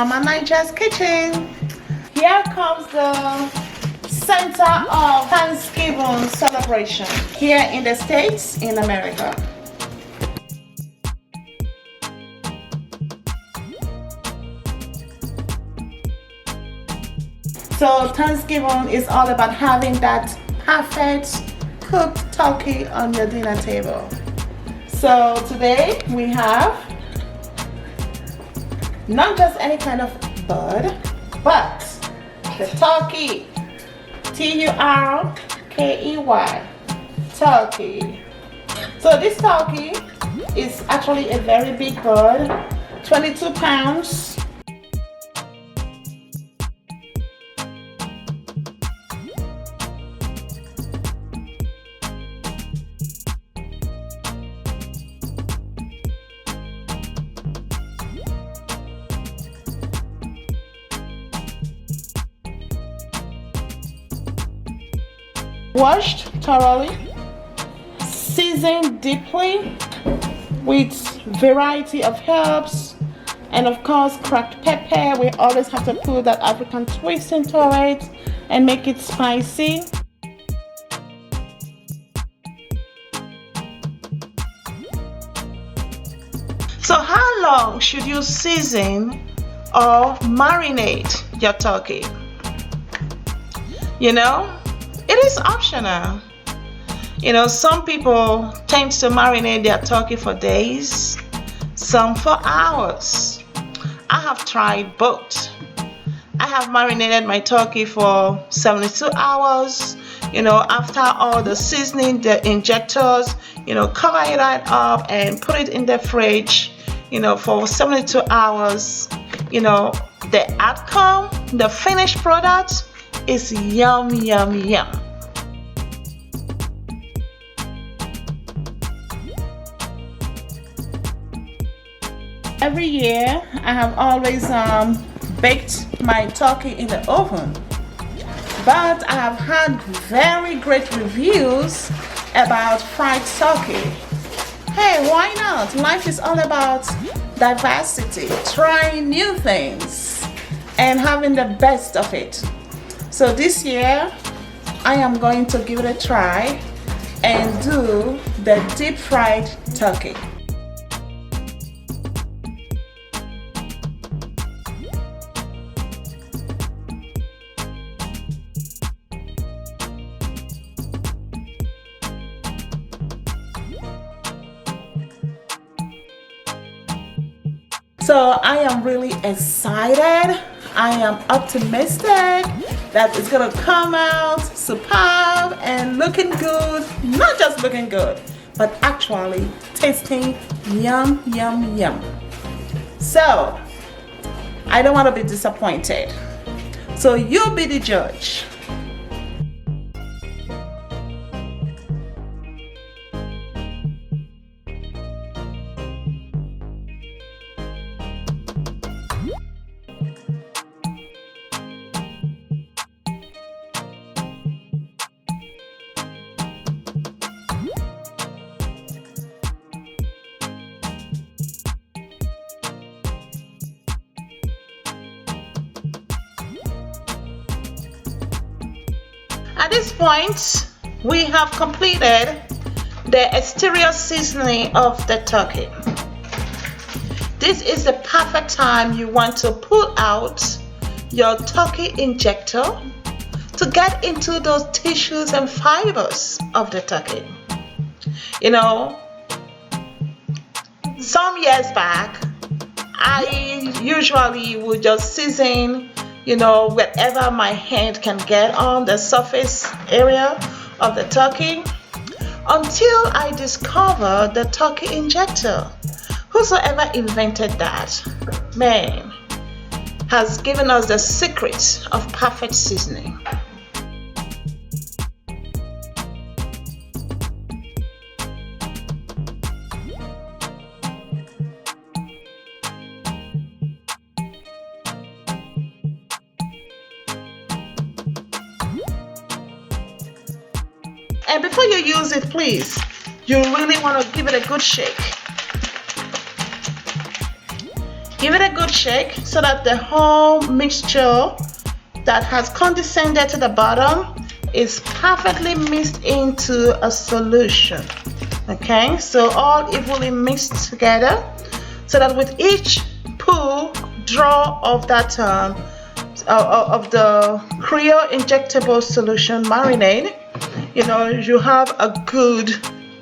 Mama Naija's Kitchen. Here comes the center of Thanksgiving celebration here in the States, in America. So Thanksgiving is all about having that perfect cooked turkey on your dinner table. So today we have not just any kind of bird, but the turkey. T-U-R-K-E-Y, turkey. So this turkey is actually a very big bird, 22 pounds. Washed thoroughly, seasoned deeply with variety of herbs, and of course cracked pepper. We always have to put that African twist into it and make it spicy. So how long should you season or marinate your turkey? You know, it is optional. You know, some people tend to marinate their turkey for days, some for hours. I have tried both. I have marinated my turkey for 72 hours. You know, after all the seasoning, the injectors, you know, cover it right up and put it in the fridge, you know, for 72 hours. You know, the outcome, the finished product is yum, yum, yum. Every year I have always baked my turkey in the oven, but I have had very great reviews about fried turkey. Hey, why not? Life is all about diversity, trying new things and having the best of it. So this year I am going to give it a try and do the deep fried turkey. So I am really excited. I am optimistic that it's gonna come out superb and looking good. Not just looking good, but actually tasting yum, yum, yum. So I don't want to be disappointed. So you be the judge. At this point, we have completed the exterior seasoning of the turkey. This is the perfect time you want to pull out your turkey injector to get into those tissues and fibers of the turkey. You know, some years back, I usually would just season, you know, whatever my hand can get on the surface area of the turkey, until I discovered the turkey injector. Whosoever invented that, man, has given us the secret of perfect seasoning. And before you use it, please, you really want to give it a good shake. Give it a good shake so that the whole mixture that has condensed to the bottom is perfectly mixed into a solution. Okay, so all evenly mixed together so that with each pull draw of that of the Creole injectable solution marinade, you know, you have a good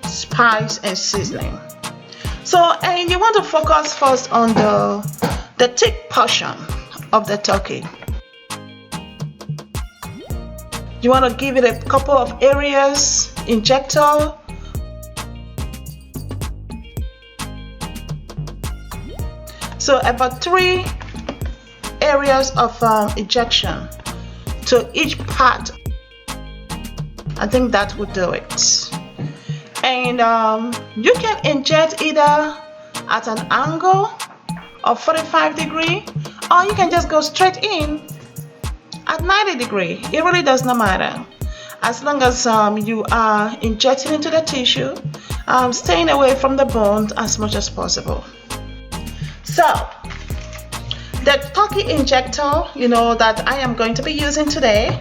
spice and seasoning. So, and you want to focus first on the thick portion of the turkey. You want to give it a couple of areas, injector. So about 3 areas of injection to each part. I think that would do it. And you can inject either at an angle of 45 degree, or you can just go straight in at 90 degree. It really does not matter, as long as you are injecting into the tissue, staying away from the bone as much as possible. So the turkey injector, you know, that I am going to be using today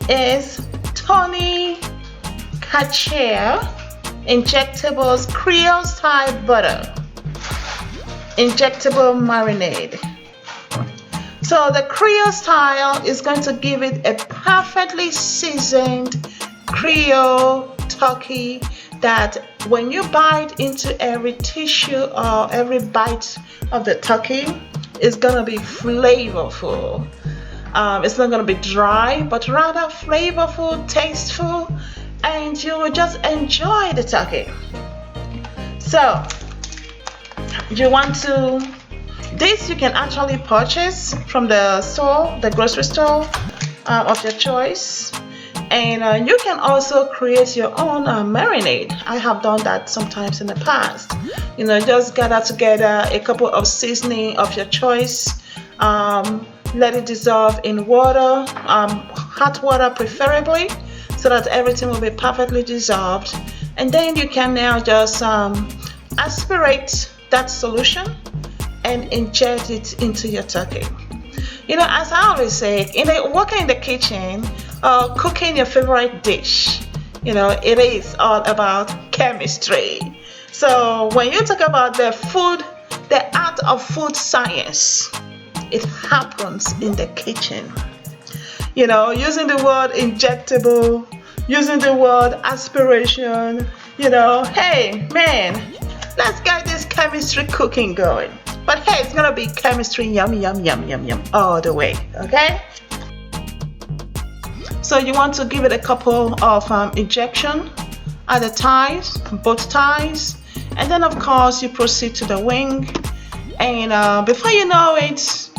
is Naija Kitchen Injectables Creole Style Butter Injectable Marinade. So the Creole style is going to give it a perfectly seasoned Creole turkey that when you bite into every tissue or every bite of the turkey, it's gonna be flavorful. It's not gonna be dry, but rather flavorful, tasteful, and you will just enjoy the turkey. So you want to, this you can actually purchase from the store, the grocery store of your choice. And you can also create your own marinade. I have done that sometimes in the past. You know, just gather together a couple of seasoning of your choice, let it dissolve in water, hot water preferably, so that everything will be perfectly dissolved. And then you can now just aspirate that solution and inject it into your turkey. You know, as I always say, working in the kitchen, cooking your favorite dish, you know, it is all about chemistry. So when you talk about the food, the art of food science, it happens in the kitchen. You know, using the word injectable, using the word aspiration, you know, hey man, let's get this chemistry cooking going. But hey, it's gonna be chemistry yum yum yum yum yum all the way, okay? So you want to give it a couple of injection at the thighs, both thighs, and then of course you proceed to the wing, and before you know it,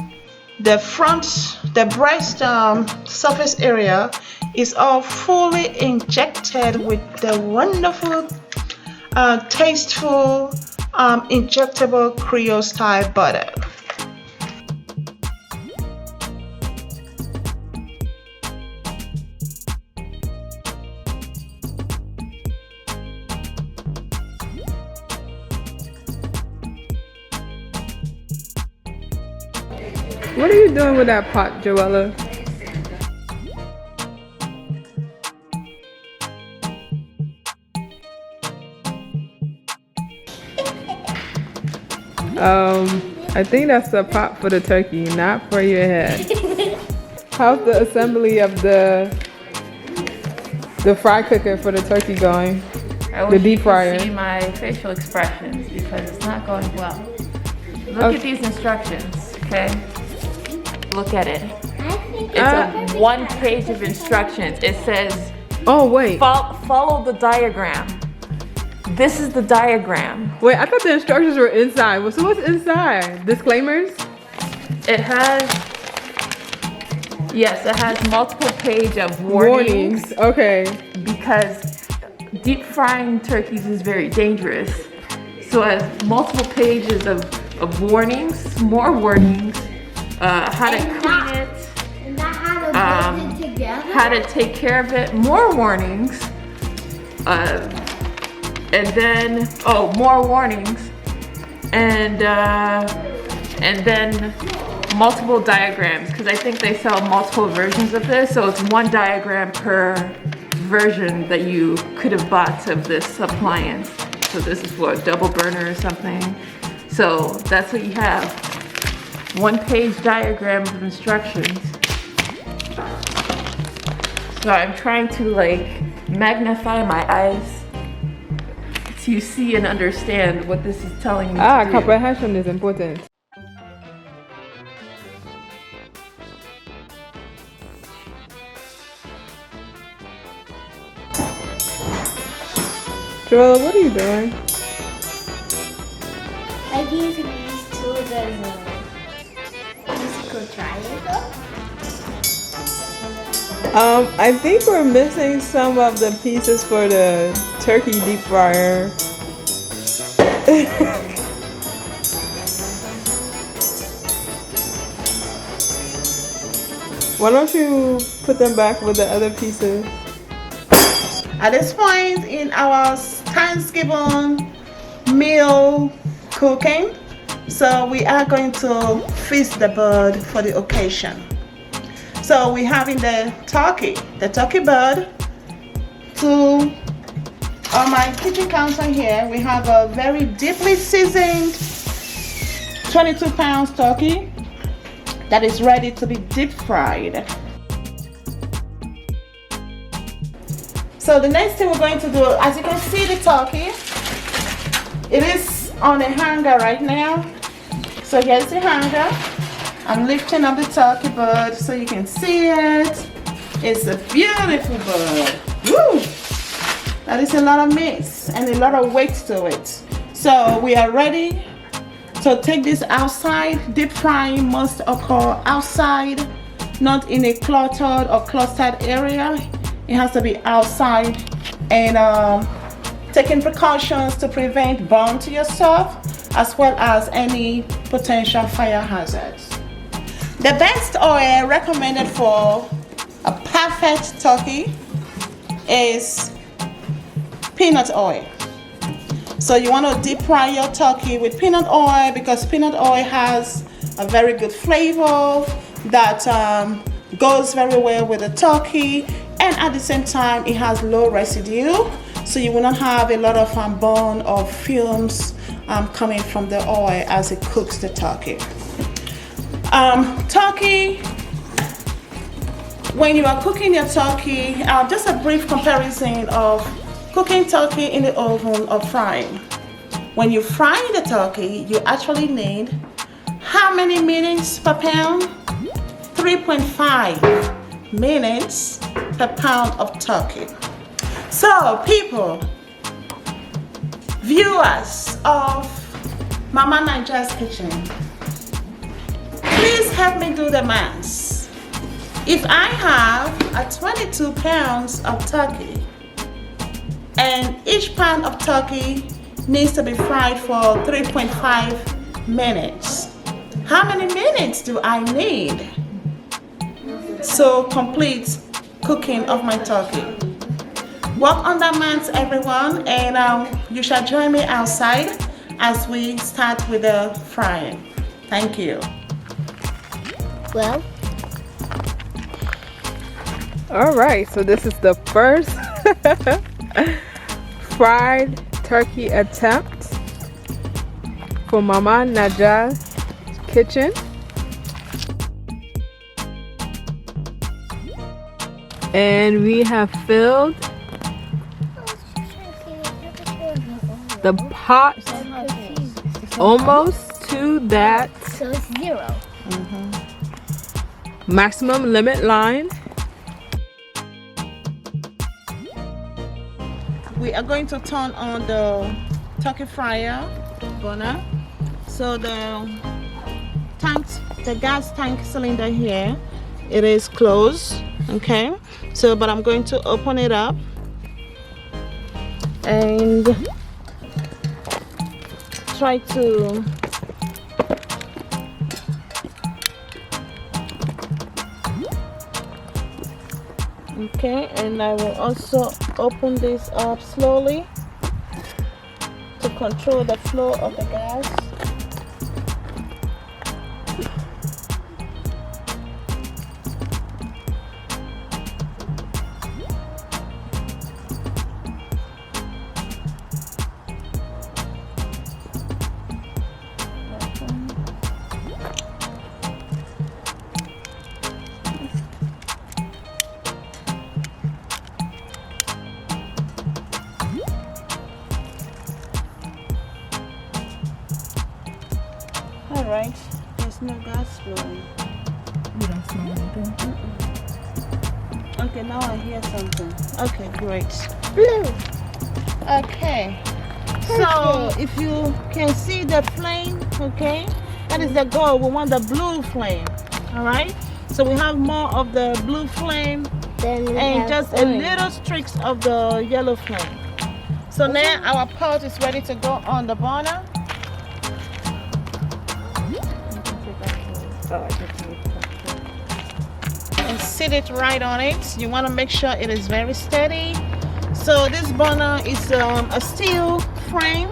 the front, the breast surface area is all fully injected with the wonderful, tasteful, injectable Creole style butter. What are you doing with that pot, Joella? I think that's the pot for the turkey, not for your head. How's the assembly of the fry cooker for the turkey going? The deep fryer. I wish you could see my facial expressions because it's not going well. Look at these instructions, okay? Look at it. It's a 1 page of instructions. It says, oh wait, follow the diagram. This is the diagram. Wait, I thought the instructions were inside. Well, so what's inside? Disclaimers? It has, yes, it has multiple page of warnings. Okay. Because deep frying turkeys is very dangerous. So it has multiple pages of warnings, more warnings, how to clean it, how to take care of it, more warnings, and then, more warnings, and and then multiple diagrams, because I think they sell multiple versions of this, so it's one diagram per version that you could have bought of this appliance. So this is what, double burner or something. So that's what you have. One-page diagram of instructions. So I'm trying to like magnify my eyes so you see and understand what this is telling me to do. Comprehension is important. Joella, what are you doing? I'm using these tools as a musical triangle. I think we're missing some of the pieces for the turkey deep fryer. Why don't you put them back with the other pieces? At this point in our Thanksgiving meal cooking, so we are going to feast the bird for the occasion. So we're having the turkey bird. To on my kitchen counter here, we have a very deeply seasoned 22-pound turkey that is ready to be deep fried. So the next thing we're going to do, as you can see the turkey, it is on a hanger right now. So here's the hanger. I'm lifting up the turkey bird so you can see it. It's a beautiful bird. Woo! That is a lot of meat and a lot of weight to it. So we are ready to take this outside. Deep frying must occur outside, not in a cluttered or clustered area. It has to be outside, and taking precautions to prevent burn to yourself as well as any potential fire hazards. The best oil recommended for a perfect turkey is peanut oil. So you want to deep fry your turkey with peanut oil because peanut oil has a very good flavor that goes very well with the turkey, and at the same time it has low residue, so you will not have a lot of burn or fumes coming from the oil as it cooks the turkey. Turkey, when you are cooking your turkey, just a brief comparison of cooking turkey in the oven or frying. When you fry the turkey, you actually need how many minutes per pound? 3.5 minutes per pound of turkey. So people, viewers of Mama Naija's Kitchen, please help me do the maths. If I have a 22 pounds of turkey and each pound of turkey needs to be fried for 3.5 minutes, how many minutes do I need to complete cooking of my turkey? Work on that maths, everyone, and you shall join me outside as we start with the frying. Thank you. Well, All right, so this is the first fried turkey attempt for Mama Naija's Kitchen. And we have filled the pot almost to that so it's 0. maximum limit line. We are going to turn on the turkey fryer burner. So the gas tank cylinder here, it is closed. Okay, so but I'm going to open it up and try to okay, and I will also open this up slowly to control the flow of the gas. right? There's no gas flowing. You don't smell anything? Okay, now I hear something. Okay, great. Blue. Okay. So if you can see the flame, okay, that is the goal. We want the blue flame. All right. So we have more of the blue flame and just a little streaks of the yellow flame. So now our pot is ready to go on the burner. And sit it right on it. You want to make sure it is very steady. So this burner is a steel frame,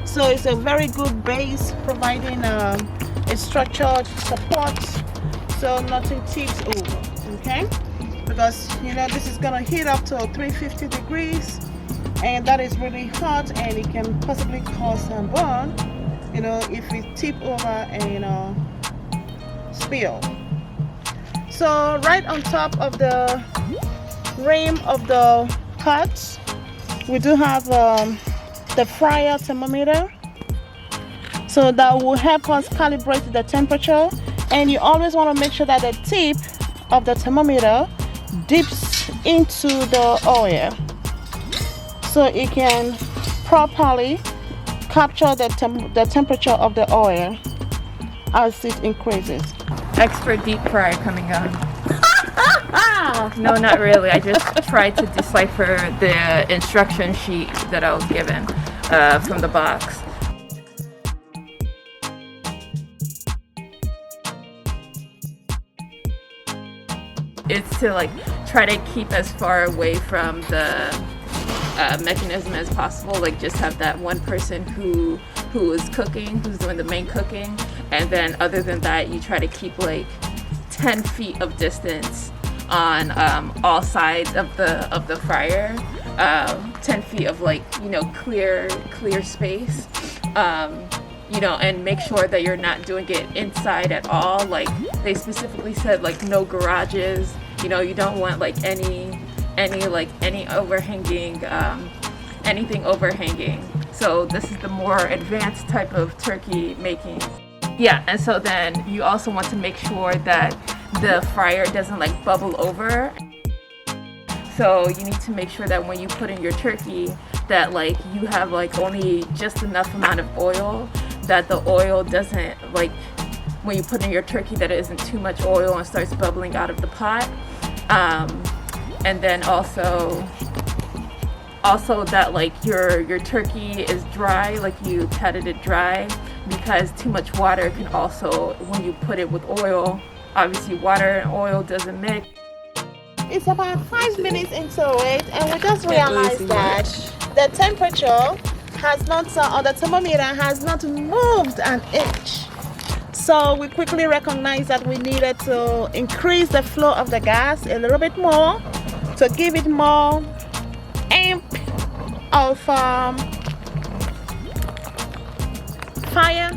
so it's a very good base, providing a structured support so nothing tips over. Okay, because you know this is gonna heat up to 350 degrees, and that is really hot, and it can possibly cause some burn, you know, if it tip over and spill. So right on top of the rim of the pot, we do have the fryer thermometer, so that will help us calibrate the temperature. And you always want to make sure that the tip of the thermometer dips into the oil, so it can properly capture the temperature of the oil as it increases. Expert deep fryer coming on. No, not really. I just tried to decipher the instruction sheet that I was given from the box. It's to like try to keep as far away from the mechanism as possible. Like just have that one person who is cooking, who's doing the main cooking, and then other than that, you try to keep like 10 feet of distance on all sides of the fryer, 10 feet of like, you know, clear space, you know, and make sure that you're not doing it inside at all. Like they specifically said, like no garages, you know, you don't want like any overhanging, anything overhanging. So this is the more advanced type of turkey making. Yeah, and so then you also want to make sure that the fryer doesn't like bubble over. So you need to make sure that when you put in your turkey that like you have like only just enough amount of oil, that the oil doesn't like, when you put in your turkey, that it isn't too much oil and starts bubbling out of the pot. And then also that like your turkey is dry, like you patted it dry, because too much water can also, when you put it with oil, obviously water and oil doesn't mix. It's about 5 minutes into it, and we just realized that the temperature has not, or the thermometer has not moved an inch. So we quickly recognized that we needed to increase the flow of the gas a little bit more to give it more amp of fire.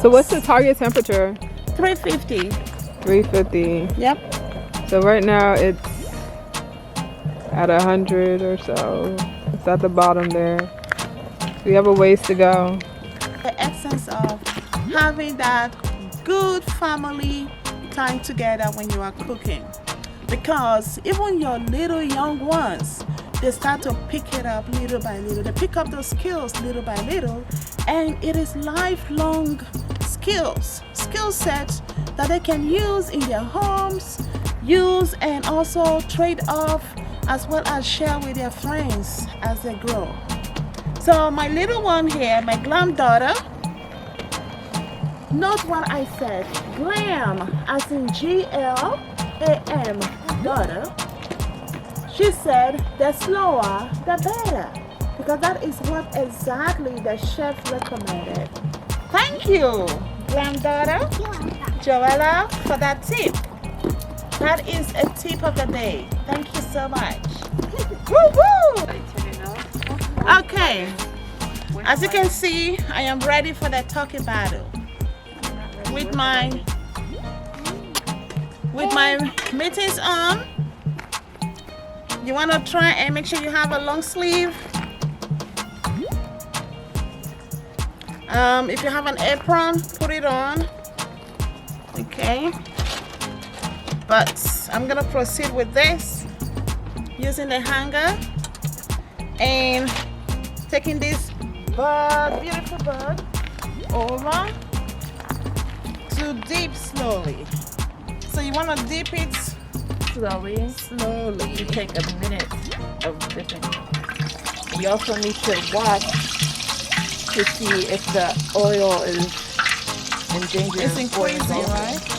So what's the target temperature? 350. 350. Yep. So right now it's at 100 or so. It's at the bottom there. We have a ways to go. The essence of having that good family time together when you are cooking, because even your little young ones, they start to pick it up little by little. They pick up those skills little by little, and it is lifelong skill sets that they can use in their homes, use and also trade off, as well as share with their friends as they grow. So my little one here, my granddaughter, note what I said, glam, as in G-L-A-M, daughter. She said, the slower, the better, because that is what exactly the chef recommended. Thank you, granddaughter Joella, for that tip. That is a tip of the day. Thank you so much. Woo woo! Okay, as you can see, I am ready for the turkey battle. With my mittens on. You want to try and make sure you have a long sleeve. If you have an apron, put it on. Okay. But I'm gonna proceed with this using the hanger and taking this bird, beautiful bird, over to dip slowly. So you want to dip it Slowly. You take a minute of dipping. You also need to watch to see if the oil is in danger It's of boiling increasing, over. right?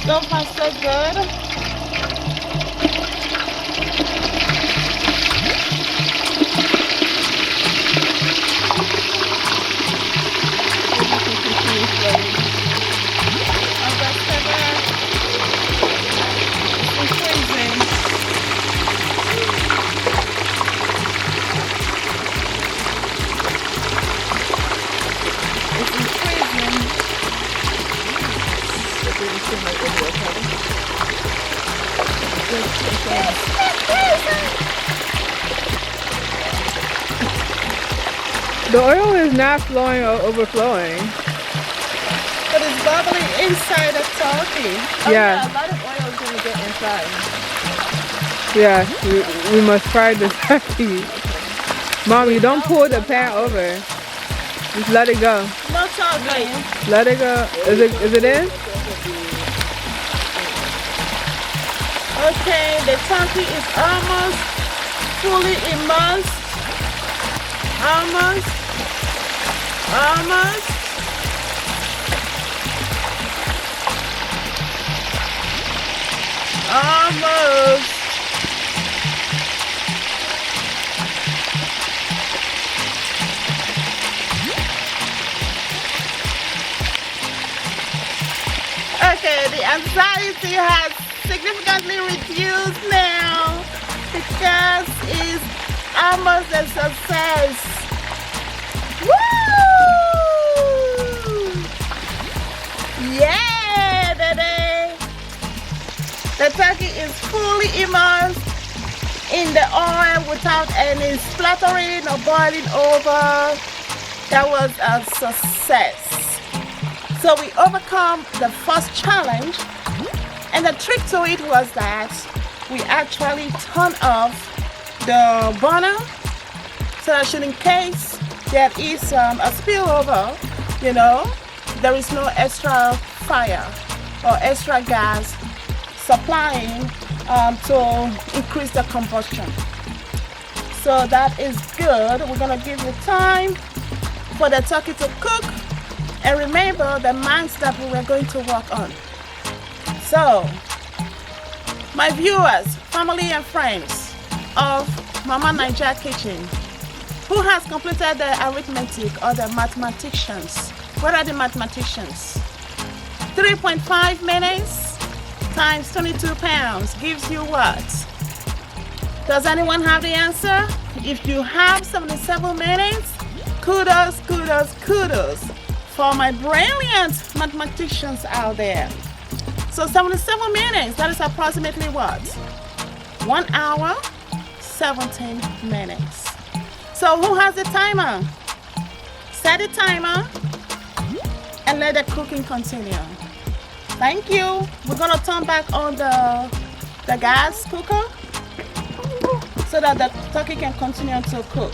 So far, so good. The oil is not flowing or overflowing. But it's bubbling inside the turkey. Yeah. A lot of oil is going to get inside. Yeah, we must fry the turkey. Mommy, don't pull the pan over. Just let it go. No turkey. Let it go. Is it in? Okay, the turkey is almost fully immersed. Almost. Okay, the anxiety has significantly reduced now because it's almost a success. Woo! Yeah, baby! The turkey is fully immersed in the oil without any splattering or boiling over. That was a success. So we overcome the first challenge, and the trick to it was that we actually turn off the burner so that in case there is a spillover, you know, there is no extra fire or extra gas supplying to increase the combustion. So that is good. We're gonna give you time for the turkey to cook, and remember the minds that we were going to work on. So, my viewers, family and friends of Mama Naija Kitchen, who has completed the arithmetic or the mathematicians? Where are the mathematicians? 3.5 minutes times 22 pounds gives you what? Does anyone have the answer? If you have 77 minutes, kudos, kudos, kudos for my brilliant mathematicians out there. So 77 minutes, that is approximately what? 1 hour, 17 minutes. So who has the timer? Set the timer and let the cooking continue. Thank you. We're gonna turn back on the gas cooker so that the turkey can continue to cook.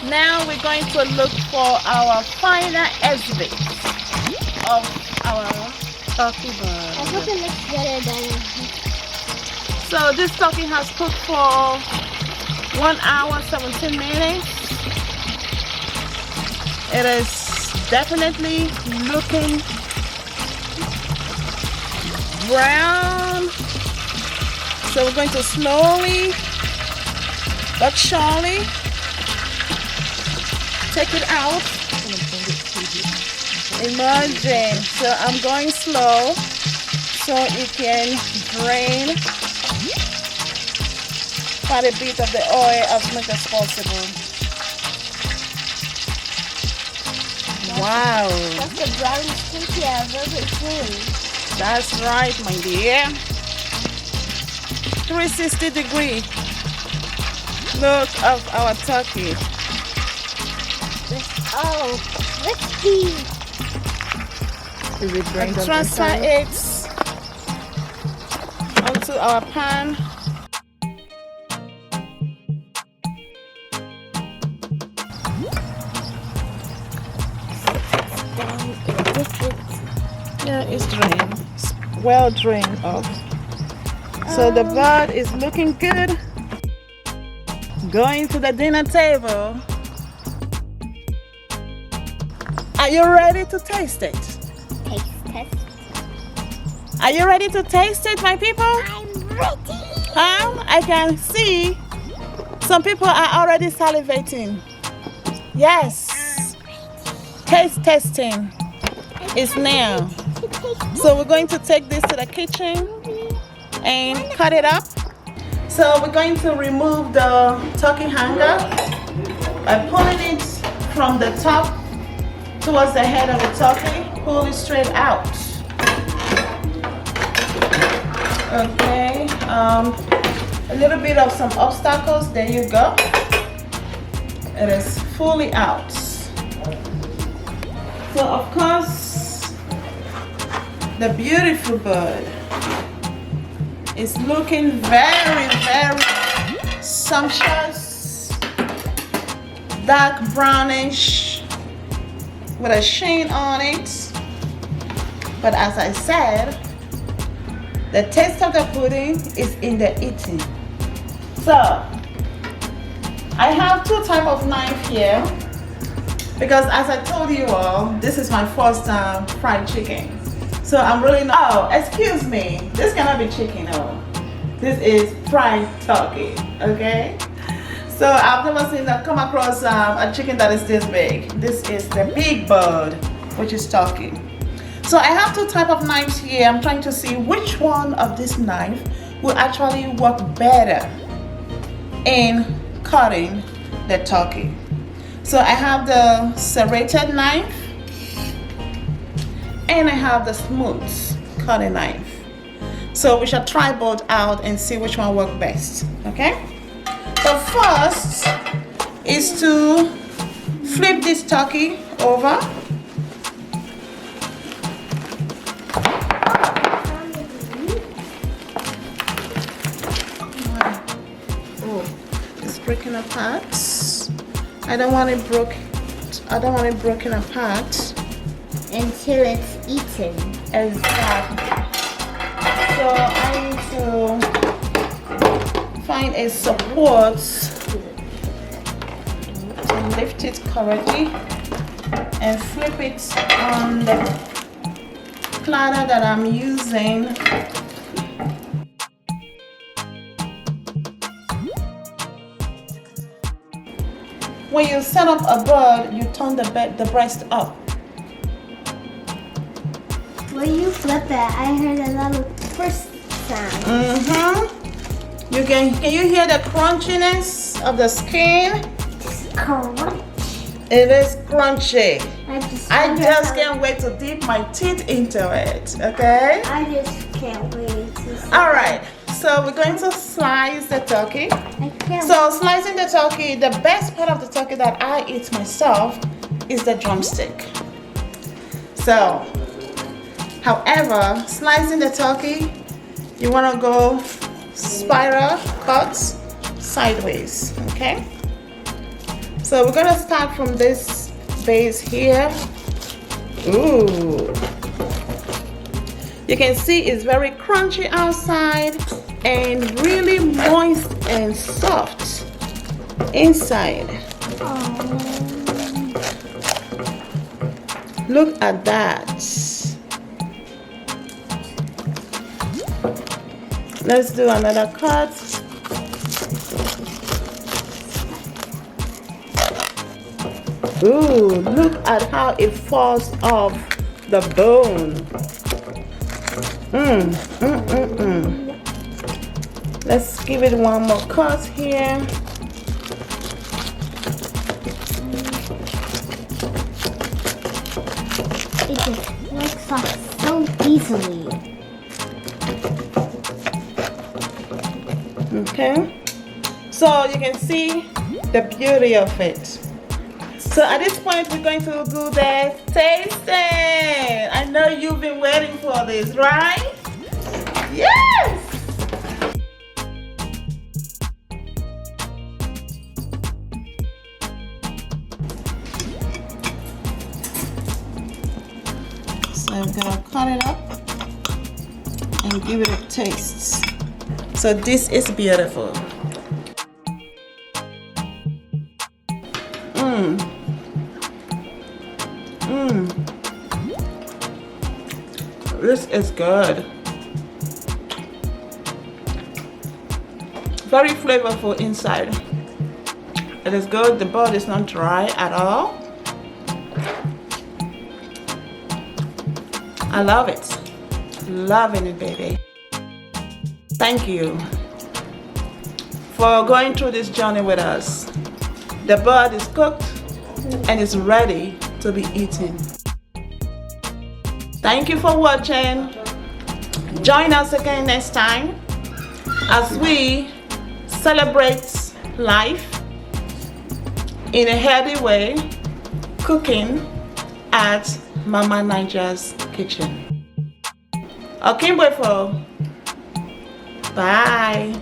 Now we're going to look for our final exhibit of our turkey I bird. hope it looks better than So this turkey has cooked for 1 hour 17 minutes. It is definitely looking brown. So we're going to slowly But surely, take it out. Imagine. So I'm going slow so it can drain quite a bit of the oil as much as possible. Wow. That's the brownest turkey I've ever seen. That's right, my dear. 360 degree look of our turkey. Oh, crispy. Is it drained on Transfer inside? it onto our pan. Yeah, it's drained. It's well drained off. So the bird is looking good. Going to the dinner table. Are you ready to taste it? Taste test. Are you ready to taste it, my people? I'm ready. I can see some people are already salivating. Yes. Taste testing is now. So we're going to take this to the kitchen and cut it up. So we're going to remove the turkey hanger by pulling it from the top towards the head of the turkey. Pull it straight out. Okay, a little bit of some obstacles. There you go. It is fully out. So of course, the beautiful bird is looking very, very sumptuous, dark brownish with a sheen on it. But as I said, the taste of the pudding is in the eating. So I have two types of knife here because, as I told you all, this is my first time fried chicken. So I'm really not. Oh, excuse me. This cannot be chicken. Oh, this is fried turkey. Okay. So I've never seen that come across a chicken that is this big. This is the big bird, which is turkey. So I have two types of knives here. I'm trying to see which one of this knife will actually work better in cutting the turkey. So I have the serrated knife and I have the smooth cutting knife. So we shall try both out and see which one works best. Okay? The first is to flip this turkey over. Breaking apart. I don't want it broken apart Until it's eaten. exactly. So I need to find a support to lift it correctly and flip it on the platter that I'm using. When you set up a bird, you turn the breast up. When you flip it, I heard a little first sound. Can you hear the crunchiness of the skin? Crunch. It is crunchy. I wonder just how- can't wait to dip my teeth into it. Okay. I just can't wait to see. All right. So we're going to slice the turkey. I can't. So slicing the turkey, the best part of the turkey that I eat myself is the drumstick. So, however, slicing the turkey, you want to go spiral cuts sideways, okay? So we're going to start from this base here. Ooh. You can see it's very crunchy outside and really moist and soft inside. Look at that. Let's do another cut. Ooh, look at how it falls off the bone. Let's give it one more cut here. It just flicks off so easily. Okay, so you can see the beauty of it. So at this point we're going to do the tasting. I know you've been waiting for this, right? Yes! So I'm gonna cut it up and give it a taste. So this is beautiful. This is good. Very flavorful inside. It is good. The bud is not dry at all. I love it. Loving it, baby. Thank you for going through this journey with us. The bird is cooked and is ready to be eaten. Thank you for watching. Join us again next time as we celebrate life in a healthy way, cooking at Mama Naija's Kitchen. Okay, bye.